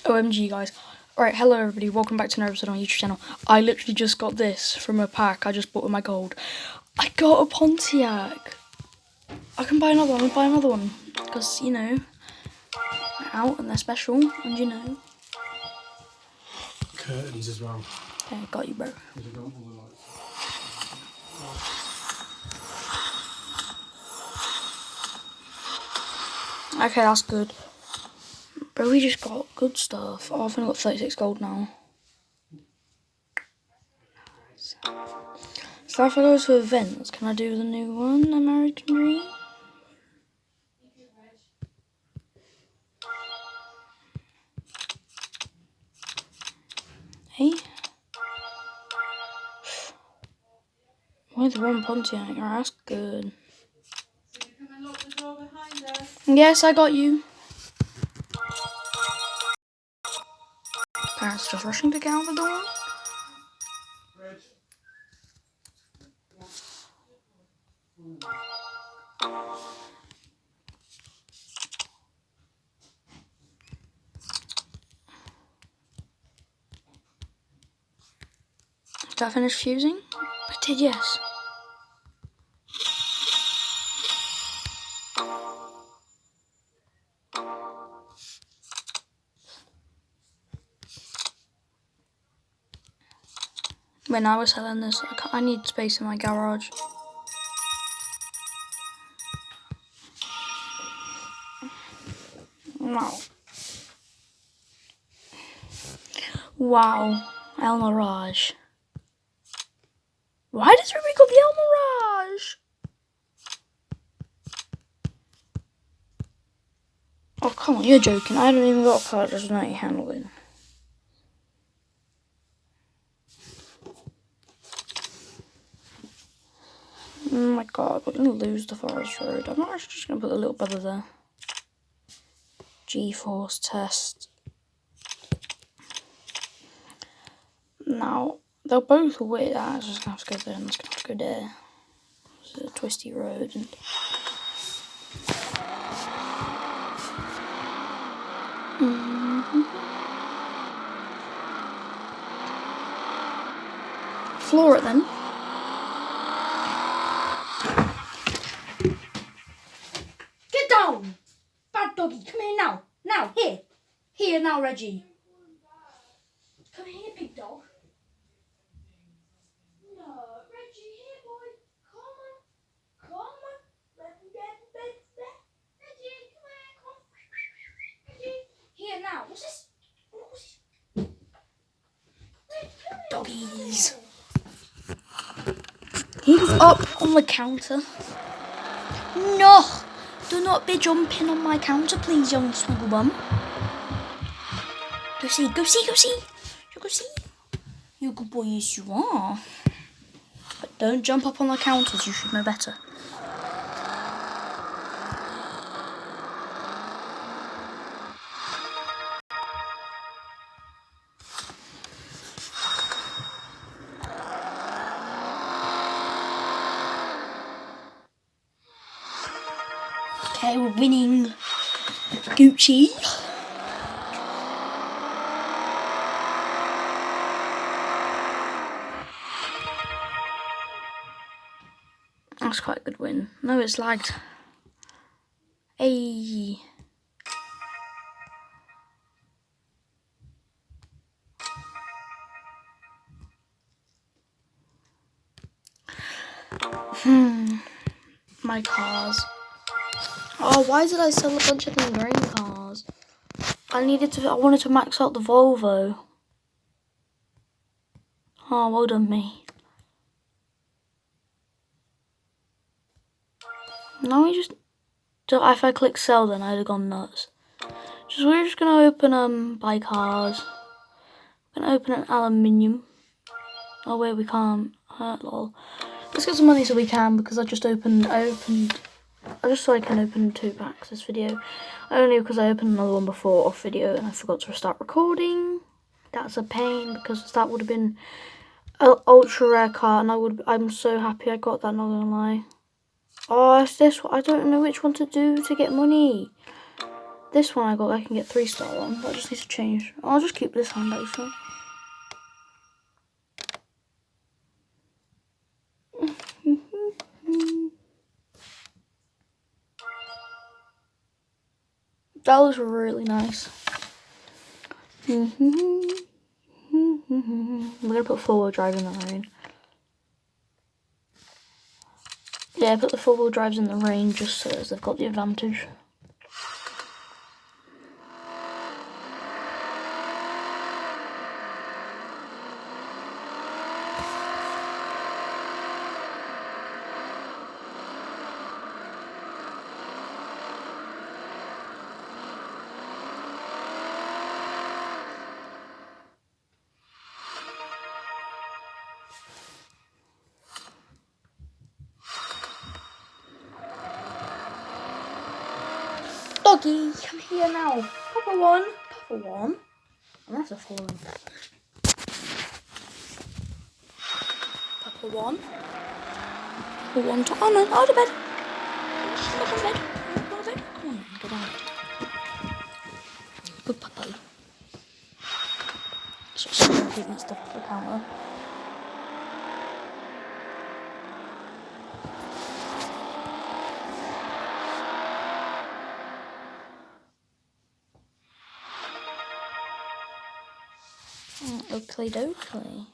OMG, guys. Alright, hello everybody, welcome back to another episode on my YouTube channel. I literally just got this from a pack I just bought with my gold. I got a Pontiac. I can buy another one, because, you know, they're out and they're special, and you know. Curtains as well. Yeah, got you, bro. Okay, that's good. Bro, we just got good stuff. Oh, I've only got 36 gold now. So if I go to events, can I do the new one, American Dream? Hey? With one Pontiac, oh, that's good. So you come and lock the door behind us. Yes, I got you. Parents just rushing to get out the door. Did I finish fusing? I did, yes. When I was selling this, I need space in my garage. Wow. Wow. El Mirage. Why does Ruby call the El Mirage? Oh, come on, you're joking. I haven't even got a card, just not handling. Oh my god, we're gonna lose the forest road. I'm not actually just gonna put the little brother there. G-force test. Now, they'll both wait. That's just gonna have to go there and it's gonna have to go there. It's a twisty road and. Floor it then. Get down! Bad doggy, come here now. Now, here. Here now, Reggie. Come here, big dog. No, Reggie, here, boy. Come on. Come on. Let me get the bed there. Reggie, come here, come on. Reggie. Here now. What's this? Doggies. He's up on the counter. No! Do not be jumping on my counter, please, young snuggle bum. Go see, go see, go see. You go see. You good boy, yes you are. But don't jump up on the counters, you should know better. Okay, we're winning. Gucci. That's quite a good win. No, it's lagged. Hey. My cars. Oh, why did I sell a bunch of them green cars? I wanted to max out the Volvo. Oh, well done me. Now we just... If I click sell then I'd have gone nuts. We're just gonna open buy cars. We're gonna open an aluminium. Oh wait, we can't. Lol. Let's get some money so we can, because I just so I can open 2 packs this video. Only because I opened another one before off video and I forgot to restart recording. That's a pain, because that would have been an ultra rare car and I'm so happy I got that, not gonna lie. Oh, it's this one. I don't know which one to do to get money. This one I can get 3-star on. I just need to change. I'll just keep this one actually. That was really nice. We're gonna put 4-wheel drive in the rain. Yeah, put the 4-wheel drives in the rain just so as they've got the advantage. Doggy, come here now. Papa one. I'm gonna have to follow him. Papa one. Papa one to oh no, out of bed. Out of bed. Out of bed. Come on, get out. Good puppy. So keeping stuff off the counter. Oakley dokley.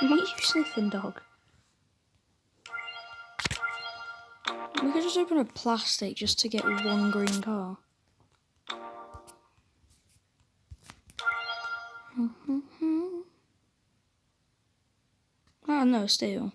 What are you sniffing, dog? We could just open a plastic just to get one green car. Oh no, steel.